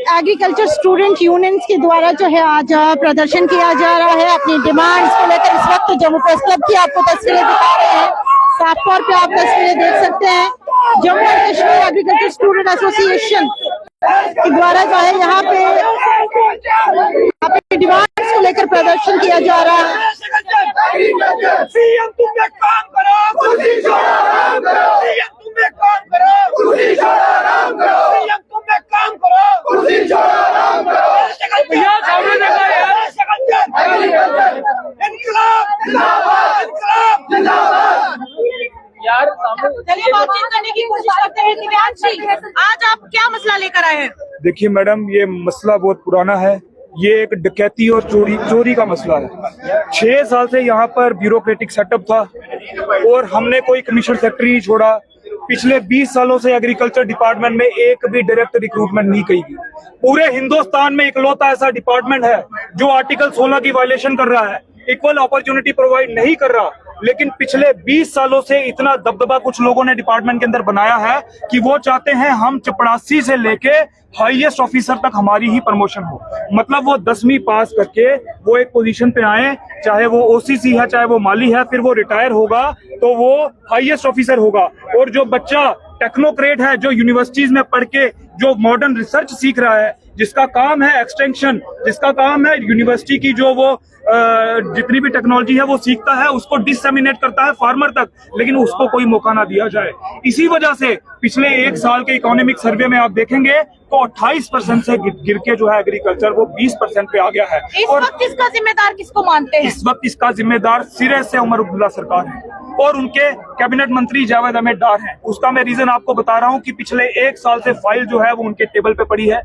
Agriculture student unions के द्वारा जो है आज प्रदर्शन किया जा रहा है अपनी डिमांड्स को लेकर। इस वक्त जम्मू प्रेस क्लब की आपको तस्वीरें दिखा रहे हैं, साफ तौर पे आप तस्वीरें देख सकते हैं। Jammu and Kashmir agriculture student association के द्वारा जो है यहाँ पे डिमांड्स को लेकर प्रदर्शन किया जा रहा है। सीएम तुम एक काम करो, कुर्सी छोड़ो आराम करो। सीएम तुम एक काम करो, कुर्सी छोड़ो आराम करो। सीएम तुम एक काम करो, कुर्सी छोड़ो आराम करो। भैया सामने देखो यार, इनकलाब जिंदाबाद, इनकलाब जिंदाबाद। यार चलिए बातचीत करने की कोशिश करते हैं। दिव्यांश जी, आज आप क्या मसला लेकर आए हैं? देखिए मैडम, ये मसला बहुत पुराना है। ये एक डकैती और चोरी का मसला है। 6 साल से यहाँ पर ब्यूरोक्रेटिक सेटअप था और हमने कोई कमीशन सेक्रेटरी नहीं छोड़ा। पिछले 20 सालों से एग्रीकल्चर डिपार्टमेंट में एक भी डायरेक्ट रिक्रूटमेंट नहीं की गई। पूरे हिंदुस्तान में इकलौता ऐसा डिपार्टमेंट है जो आर्टिकल 16 की वायलेशन कर रहा है, इक्वल अपॉर्चुनिटी प्रोवाइड नहीं कर रहा। लेकिन पिछले 20 सालों से इतना दबदबा कुछ लोगों ने डिपार्टमेंट के अंदर बनाया है कि वो चाहते हैं हम चपड़ासी से लेके हाईएस्ट ऑफिसर तक हमारी ही प्रमोशन हो। मतलब वो 10वीं पास करके वो एक पोजीशन पे आए, चाहे वो ओसीसी है चाहे वो माली है, फिर वो रिटायर होगा तो वो हाईएस्ट ऑफिसर होगा। और जो बच्चा टेक्नोक्रेट है, जो यूनिवर्सिटीज में पढ़ के जो मॉडर्न रिसर्च सीख रहा है, जिसका काम है एक्सटेंशन, जिसका काम है यूनिवर्सिटी की जो वो जितनी भी टेक्नोलॉजी है वो सीखता है, उसको डिससेमिनेट करता है फार्मर तक, लेकिन उसको कोई मौका ना दिया जाए। इसी वजह से पिछले 1 साल के इकोनॉमिक सर्वे में आप देखेंगे तो 28% से गिर के जो है एग्रीकल्चर वो 20% पे आ गया है। इस वक्त इसका जिम्मेदार किसको मानते हैं? इस वक्त इसका जिम्मेदार सिरे से उमर अब्दुल्ला सरकार है और उनके कैबिनेट मंत्री जावेद अहमद डार हैं। उसका मैं रीजन आपको बता रहा हूं कि पिछले 1 साल से फाइल जो है वो उनके टेबल पे पड़ी है।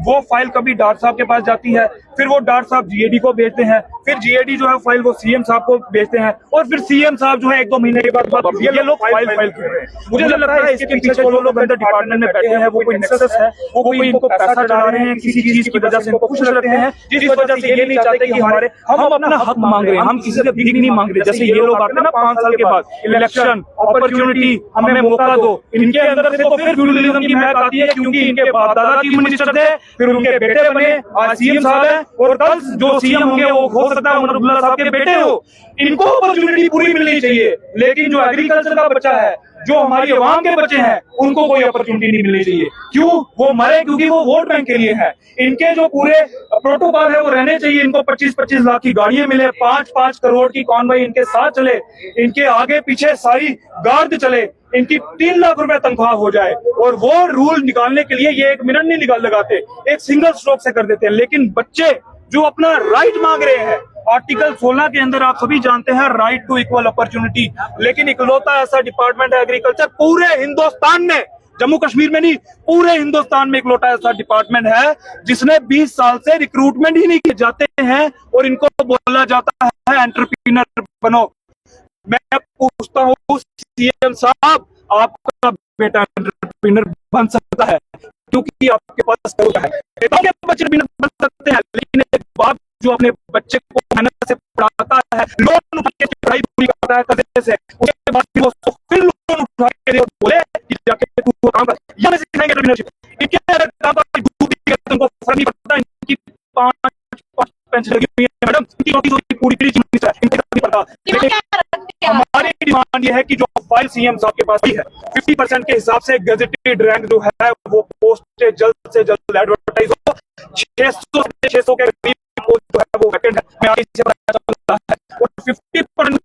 वो फाइल कभी डार साहब के पास जाती है, फिर वो डार साहब जीएडी को भेजते हैं, फिर जीएडी जो है फाइल वो सीएम साहब को भेजते हैं और फिर सीएम साहब जो है 1-2 महीने के बाद ये लोग फाइल कर रहे हैं। मुझे लग रहा है इसके पीछे जो लोग अंदर डिपार्टमेंट में बैठे हैं वो कोई नेक्सस है, वो कोई इनको पैसा चढ़ा रहे हैं, किसी चीज की वजह से इनको खुश रखते हैं, जिस वजह से ये नहीं चाहते कि हमारे हम अपना हक मांग रहे हैं, हम किसी से भीख नहीं मांग रहे। जैसे ये लोग आते हैं ना 5 साल के बाद, इलेक्शन अपॉर्चुनिटी हमें मौका दो, इनके अंदर से तो फिर फ्यूडलिज्म की महक आती है क्योंकि इनके बाप दादा की मिनिस्टर थे, फिर उनके बेटे बने, आज सीएम साहब है और कल जो सीएम होंगे वो हो सकता है उमर अब्दुल्ला साहब के बेटे हो। इनको अपॉर्चुनिटी पूरी मिलनी चाहिए, लेकिन जो एग्रीकल्चर का बच्चा है, जो हमारी आवाम के बच्चे हैं, उनको कोई अपॉर्चुनिटी नहीं मिलनी चाहिए। क्यों? वो मरे क्योंकि वो वोट बैंक के लिए है। इनके जो पूरे प्रोटोकॉल है वो रहने चाहिए। इनको 25-25 लाख की गाड़ियां मिले, 5-5 करोड़ की कॉन्वॉय इनके साथ चले, इनके आगे पीछे सारी गार्ड चले, इनकी 3 लाख रुपए तनख्वाह हो जाए और वो रूल निकालने के लिए ये 1 मिनट नहीं निकाल लगाते, एक सिंगल स्ट्रोक से कर देते हैं। लेकिन बच्चे जो अपना राइट मांग रहे हैं, आर्टिकल 16 के अंदर आप सभी जानते हैं राइट टू इक्वल अपॉर्चुनिटी, लेकिन इकलौता ऐसा डिपार्टमेंट है एग्रीकल्चर पूरे हिंदुस्तान में, जम्मू कश्मीर में नहीं पूरे हिंदुस्तान में इकलौता ऐसा डिपार्टमेंट है जिसने 20 साल से रिक्रूटमेंट ही नहीं किए जाते हैं और इनको बोला जाता है एंटरप्रेन्योर बनो। मैं पूछता हूँ सीएम साहब, आपका बेटा एंटरप्रेन्योर बन सकता है क्योंकि आपके पास है, बच्चे बन सकते हैं, लेकिन एक बाप जो अपने बच्चे को मेहनत से पढ़ाता है, लोन उठा के पढ़ाई पूरी करता है कर्जे से, उसके बाद वो फिर लोन उठा के बोले कि जाके तू काम कर, या मैं सिखाएंगे एंटरप्रेन्योरशिप। इनके अगर काम का तुमको फर्क नहीं पड़ता। इनकी 5 पेंशन लगी हुई है मैडम, इनकी रोटी पूरी इनके नहीं पड़ता। हमारी डिमांड ये है कि जो फाइल सीएम साहब के पास भी है 50% के हिसाब से गजेटेड रैंक जो है वो पोस्ट जल्द से जल्द एडवर्टाइज हो। 600 के करीब पोस्ट जो है वो वैकेंट है, मैं आगे से पता चल रहा है, और 50%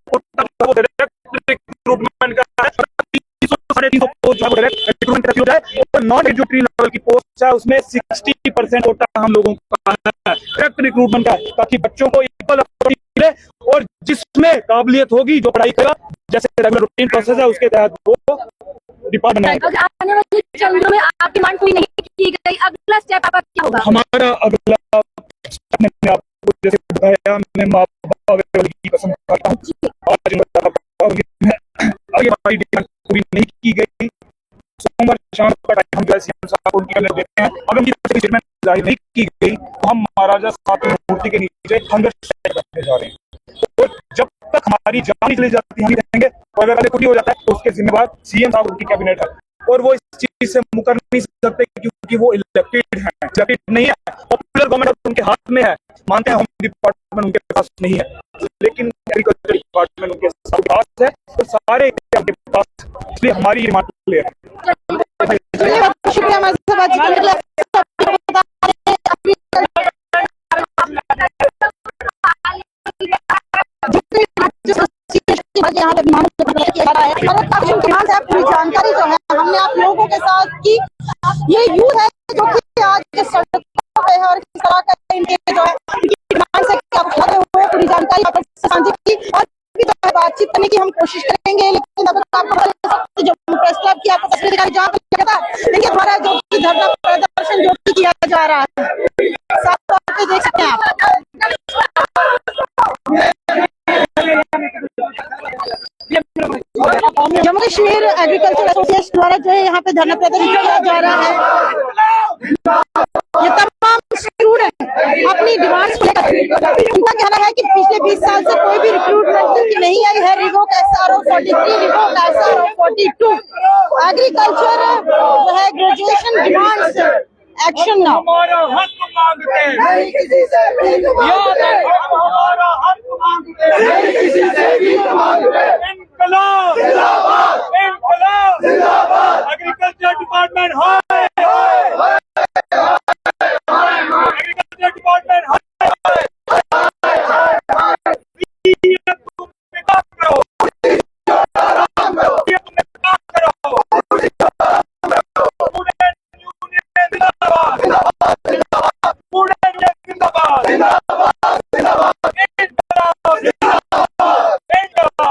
वो डायरेक्ट रिक्रूटमेंट का है। 300-350 पोस्ट जो है डायरेक्ट रिक्रूटमेंट हो जाए और नॉन एग्जीक्यूटिव लेवल की पोस्ट है उसमें 60% कोटा हम लोगों का है डायरेक्ट रिक्रूटमेंट का, ताकि बच्चों को इक्वल अपॉर्चुनिटी मिले और जिसमें काबिलियत होगी जो पढ़ाई करेगा, जैसे रेगुलर रूटीन प्रोसेस है उसके तहत वो डिपार्टमेंट। आने वाले चंदों में आपकी मांग पूरी नहीं की गई, अगला स्टेप आपका क्या होगा? हमारा अगला स्टेप मैंने आपको जैसे बताया, मैं माँ बाप की कसम खाता हूँ, आज आगे हमारी डिमांड पूरी नहीं की गई, सोमवार शाम का टाइम हम सीएम साहब को देते हैं। अगर उनकी स्टेटमेंट जारी नहीं की गई तो हम महाराजा साहब की मूर्ति के नीचे संघर्ष करने जा रहे हैं। तो जब तक हमारी जान नहीं चली जाती हम रहेंगे, और अगर कुछ हो जाता है तो उसके जिम्मेवार सीएम साहब उनकी कैबिनेट है और वो इस चीज से मुकर नहीं सकते क्योंकि कि वो इलेक्टेड है, इलेक्टेड नहीं है। पॉपुलर गवर्नमेंट उनके हाथ में है, मानते हैं होम डिपार्टमेंट उनके पास नहीं है, लेकिन एग्रीकल्चर डिपार्टमेंट उनके पास है, तो सारे के पास, इसलिए हमारी डिमांड क्लियर है। शुक्रिया हमारे साथ बातचीत करने के लिए। यहाँ पे किया जा रहा है और काफी डिमांड है, पूरी जानकारी जो है हमने आप लोगों के साथ की। ये यूथ है जो कि आज के सड़कों पे है और किस तरह का इनके जो है डिमांड से क्या खड़े हुए पूरी जानकारी आपसे साझी की और भी जो है बातचीत करने की हम कोशिश करेंगे। लेकिन अगर आपको जम्मू प्रेस क्लब की आपको तस्वीर दिखाई जहाँ पर लगा देखिए हमारा जो कि धरना प्रदर्शन जो किया जा रहा है, साफ तौर पे देख सकते हैं आप। जम्मू कश्मीर एग्रीकल्चर एसोसिएशन द्वारा जो है यहाँ पे धरना प्रदर्शन किया जा रहा है। ये तमाम स्टूडेंट अपनी डिमांड्स को लेकर, उनका कहना है कि पिछले 20 साल से कोई भी रिक्रूटमेंट नहीं आई है। Revoke SRO 43, revoke SRO 42, agriculture जो है ग्रेजुएशन डिमांड्स एक्शन नाउ। हमारा हक मांगते हैं, नहीं किसी से भीख मांगते, हमारा हक मांगते हैं, नहीं किसी से भीख मांगते। इनकलाब जिंदाबाद, इनकलाब जिंदाबाद, एग्रीकल्चर डिपार्टमेंट हाय हाय, एग्रीकल्चर डिपार्टमेंट हाय हाय, तुम काम करो, आराम करो, काम करो, स्टूडेंट यूनियन जिंदाबाद, जिंदाबाद, जिंदाबाद, स्टूडेंट यूनियन जिंदाबाद, जिंदाबाद, जिंदाबाद, इनकलाब जिंदाबाद, इनकलाब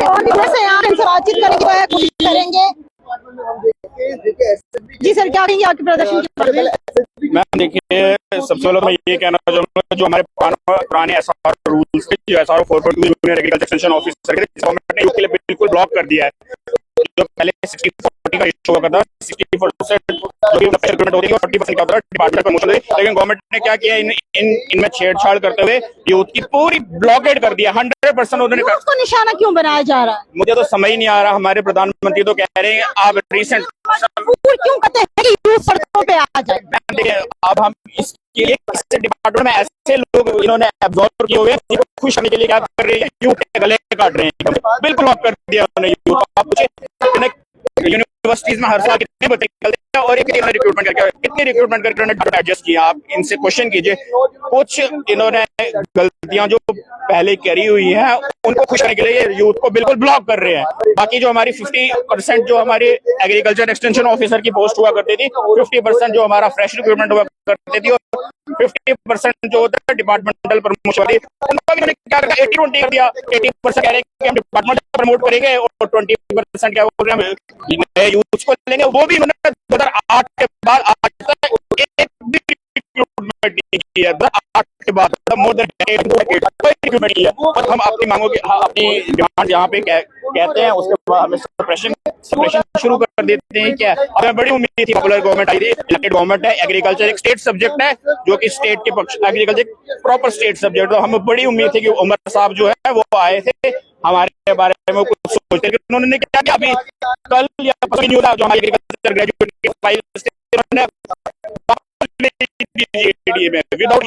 और भी जैसे यहाँ इनसे बातचीत करने की कोशिश करेंगे। जी सर, क्या कहेंगे आपके प्रदर्शन के बारे में? मैम देखिए, सबसे पहले तो मैं ये कहना चाहूँगा जो हमारे पुराने SR रूल्स थे, जो SRO 442 junior agriculture extension officer के गवर्नमेंट ने यूपी बिल्कुल ब्लॉक कर दिया है। जो पहले 60-40 का इशू हुआ था, 60% जो रिक्रूटमेंट होती है 40% का होता है डिपार्टमेंट प्रमोशन, लेकिन गवर्नमेंट ने क्या किया, इनमें छेड़छाड़ करते हुए यूथ की पूरी ब्लॉकेड कर दिया। 100% उन्होंने उसको निशाना क्यों बनाया जा रहा है? मुझे तो समझ नहीं आ रहा। हमारे प्रधानमंत्री तो कह रहे हैं आप रिसेंट क्यों कहते हैं कि यूथ सड़कों पे आ जाए? देखिए, अब हम इसके लिए डिपार्टमेंट में ऐसे लोग इन्होंने एब्जॉर्व किए हुए हैं, खुश होने के लिए क्या कर रहे हैं, यूथ के गले काट रहे हैं, बिल्कुल लॉक कर दिया उन्होंने यूथ। आप पूछे यूनिवर्सिटीज में हर साल कितने बच्चे निकलते हैं और कितने रिक्रूटमेंट करके उन्होंने डाटा एडजस्ट किया। आप इनसे क्वेश्चन कीजिए, कुछ इन्होंने गलतियां जो पहले करी हुई हैं उनको खुश करने के लिए यूथ को बिल्कुल ब्लॉक कर रहे हैं। बाकी जो हमारी 50% जो हमारी एग्रीकल्चर एक्सटेंशन ऑफिसर की पोस्ट हुआ करती थी, 50% जो हमारा फ्रेश रिक्रूटमेंट हुआ करती थी, और 50% जो होता है डिपार्टमेंटल प्रमोशन वाली, उनको भी क्या करा, 80-20 कर दिया। 80% कह रहे हैं कि हम डिपार्टमेंट प्रमोट करेंगे और 20% क्या बोल रहे हैं यूथ को लेंगे। वो भी उन्होंने 2008 के बाद आज तक एक भी रिक्रूटमेंट नहीं किया। 2008 के बाद मोर देन कोई रिक्रूटमेंट नहीं है। और हम अपनी मांगों की अपनी डिमांड यहाँ पे कहते हैं, उसके बाद हमें सप्रेशन शुरू कर देते हैं। क्या हमें बड़ी उम्मीद थी, पॉपुलर गवर्नमेंट आई थी, इलेक्टेड गवर्नमेंट है, एग्रीकल्चर एक स्टेट सब्जेक्ट है जो कि स्टेट के पक्ष, एग्रीकल्चर प्रॉपर स्टेट सब्जेक्ट। तो हमें बड़ी उम्मीद थी कि उमर साहब जो है वो आए थे, हमारे बारे में कुछ सोचते, लेकिन उन्होंने क्या किया, अभी कल या परसों नहीं होता, जो हमारे एग्रीकल्चर ग्रेजुएट की फाइल उन्होंने में विदाउट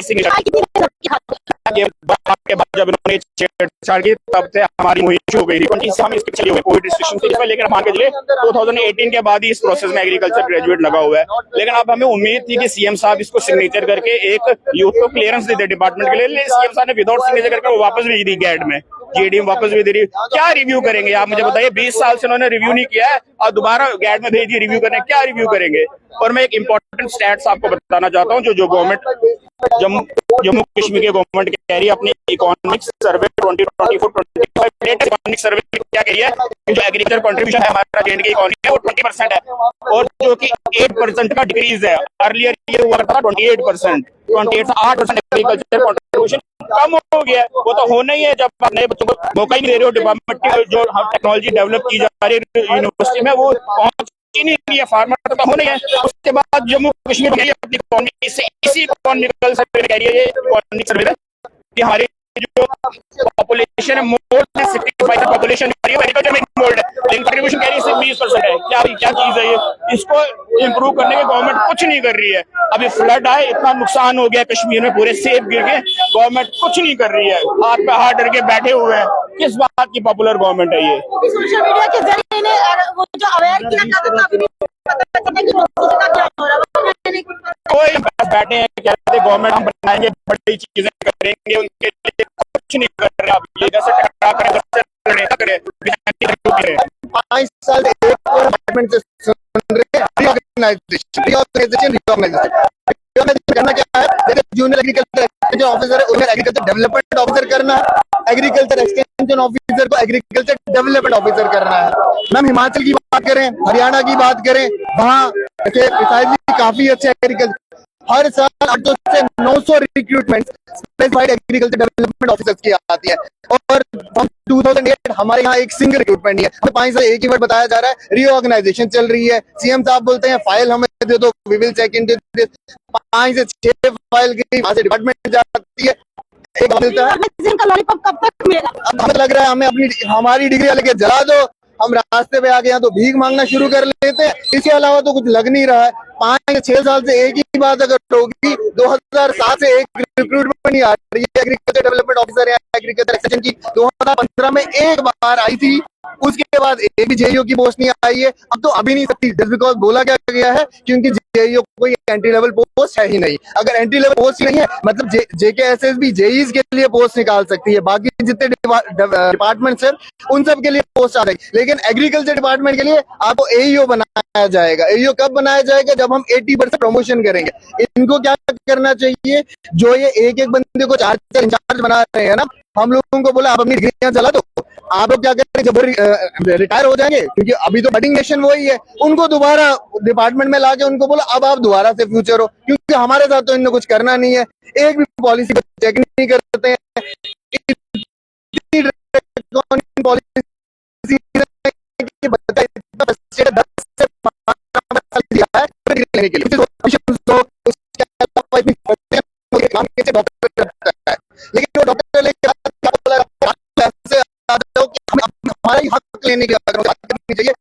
के बाद जब इन्होंने छेड़छाड़ की, तब से हमारी मुहिम शुरू हो गई थी। 20 हम इसके चले हुए कोविड रिस्ट्रिक्शन से लेकर हम आगे चले। 2018 के बाद ही इस प्रोसेस में एग्रीकल्चर ग्रेजुएट लगा हुआ है, लेकिन अब हमें उम्मीद थी कि सीएम साहब इसको सिग्नेचर करके एक यूथ को क्लियरेंस देते डिपार्टमेंट के लिए। सीएम साहब ने विदाउट सिग्नेचर करके वो वापस भेज दी गैड में, जीडी में वापस भेज दी। क्या रिव्यू करेंगे आप मुझे बताइए? 20 साल से उन्होंने रिव्यू नहीं किया है और दोबारा गैड में भेज दिए रिव्यू करने, क्या रिव्यू करेंगे? और मैं एक इंपॉर्टेंट स्टैट्स आपको बताना चाहता हूँ, जो गवर्नमेंट जम्मू कश्मीर की गवर्नमेंट कह रही है अपनी इकोनॉमिक सर्वे 2024-25 इकोनॉमिक सर्वे क्या कह रही है, जो एग्रीकल्चर कंट्रीब्यूशन है हमारा जेएंडके की इकोनॉमी है वो 20% है, और जो कि 8% का डिक्रीज है। अर्लियर ये हुआ था 28%, 28 से 8% एग्रीकल्चर कंट्रीब्यूशन कम हो गया। वो तो होना ही है जब आप नए बच्चों को मौका ही नहीं दे रहे हो। डिपार्टमेंट जो टेक्नोलॉजी डेवलप की जा रही है यूनिवर्सिटी में, वो पहुंच नहीं है, फार्मर तो होना ही है। उसके बाद जम्मू कश्मीर अपनी इकोनॉमी से इसी इकोनॉमिकल सर्वे कह रही है, ये इकोनॉमिक सर्वे कि हमारी जो पॉपुलेशन है मोर देन 65% पॉपुलेशन एग्रीकल्चर में इन्वॉल्वड है, कंट्रीब्यूशन कह रही है सिर्फ 20% है। क्या चीज है ये? इसको इम्प्रूव करने की गवर्नमेंट कुछ नहीं कर रही है। अभी फ्लड आए, इतना नुकसान हो गया कश्मीर में, पूरे सेब गिर गए, गवर्नमेंट कुछ नहीं कर रही है, हाथ पे हाथ डर के बैठे हुए हैं। किस बात की पॉपुलर गवर्नमेंट है ये? सोशल मीडिया के जरिए इन्हें वो जो अवेयर किया जाता था, अभी भी पता चलता है कि मोदी का क्या हो रहा है। कोई बस बैठे हैं, कहते हैं गवर्नमेंट हम बनाएंगे, बड़ी चीजें करेंगे, उनके लिए कुछ नहीं कर रहे। आप ये जैसे टकरा करें, जैसे करें 5 साल एक डिपार्टमेंट से सुन रहे हैं रिऑर्गेनाइजेशन करना क्या है? जैसे जूनियर एग्रीकल्चर एक्सटेंशन ऑफिसर है, उन्हें एग्रीकल्चर डेवलपमेंट ऑफिसर करना है, एग्रीकल्चर एक्सटेंशन ऑफिसर को एग्रीकल्चर डेवलपमेंट ऑफिसर करना है। मैम हिमाचल की बात करें, हरियाणा की बात करें, वहाँ प्रिसाइजली काफी अच्छे एग्रीकल्चर, हर साल 800 से 900 recruitment specified agriculture development officers की आती है। और 2008 हमारे यहाँ एक सिंगल रिक्रूटमेंट नहीं है, हमें 5 से एक ही वर्ड बताया जा रहा है, रीऑर्गेनाइजेशन चल रही है। सीएम साहब बोलते हैं फाइल हमें दे दो, we will check in this. 5 से 6 फाइल की वहां से डिपार्टमेंट जाती है, एक मिलता है। लॉलीपॉप कब तक मिलेगा? अब हमें लग रहा है हमें हमारी डिग्री लेके जला दो, हम रास्ते पे आ गए तो भीख मांगना शुरू कर लेते हैं। इसके अलावा तो कुछ लग नहीं रहा है। 5 से 6 साल से एक ही बात अगर होगी, 2007 से एक रिक्रूटमेंट नहीं आ रही है एग्रीकल्चर डेवलपमेंट ऑफिसर या एग्रीकल्चर एक्सटेंशन की। 2015 में एक बार आई थी, उसके बाद एक भी जेईओ की पोस्ट नहीं आई है। अब तो अभी नहीं सकती, जस्ट बिकॉज बोला क्या गया है, क्योंकि जेईओ कोई एंट्री लेवल पोस्ट है ही नहीं। अगर एंट्री लेवल पोस्ट ही नहीं है, मतलब जेकेएसएसबी जेईज के लिए पोस्ट निकाल सकती है, बाकी जितने डिपार्टमेंट्स है उन सब के लिए पोस्ट आ जाएगी, लेकिन एग्रीकल्चर डिपार्टमेंट के लिए आपको एईओ बनाया जाएगा। एईओ कब बनाया जाएगा? जब हम 80% प्रमोशन करेंगे। इनको क्या करना चाहिए, जो ये एक एक बंदे को 4 इंचार्ज बना रहे हैं ना, हम लोगों को बोला आप अपनी डिग्रियां चला दो, आप लोग क्या करेंगे जब रिटायर हो जाएंगे, क्योंकि अभी तो बडिंग नेशन वही है, उनको दोबारा डिपार्टमेंट में लाके उनको बोला अब आप दोबारा से फ्यूचर हो, क्योंकि हमारे साथ तो इन्हें कुछ करना नहीं है। एक भी पॉलिसी चेक नहीं करते हैं, लेने के लिए लेकिन जो डॉक्टर लेके हमारा ही हक लेने की बात करनी चाहिए।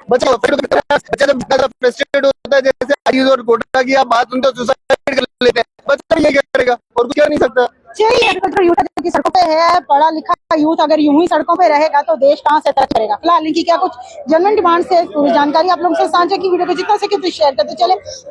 बच्चा जब फ्रस्ट्रेटेड होता है, जैसे आयुष और कोटा की आप बात सुनते हो, सुसाइड कर लेते हैं, बच्चा ये क्या करेगा और कुछ कर नहीं सकता। यूथ सड़कों पे है, पढ़ा लिखा यूथ अगर यूं ही सड़कों पे रहेगा तो देश कहाँ से तरक्की करेगा। फिलहाल इनकी क्या कुछ जनरल डिमांड से पूरी जानकारी आप लोगों से साझा की। वीडियो को जितना से शेयर करते चले।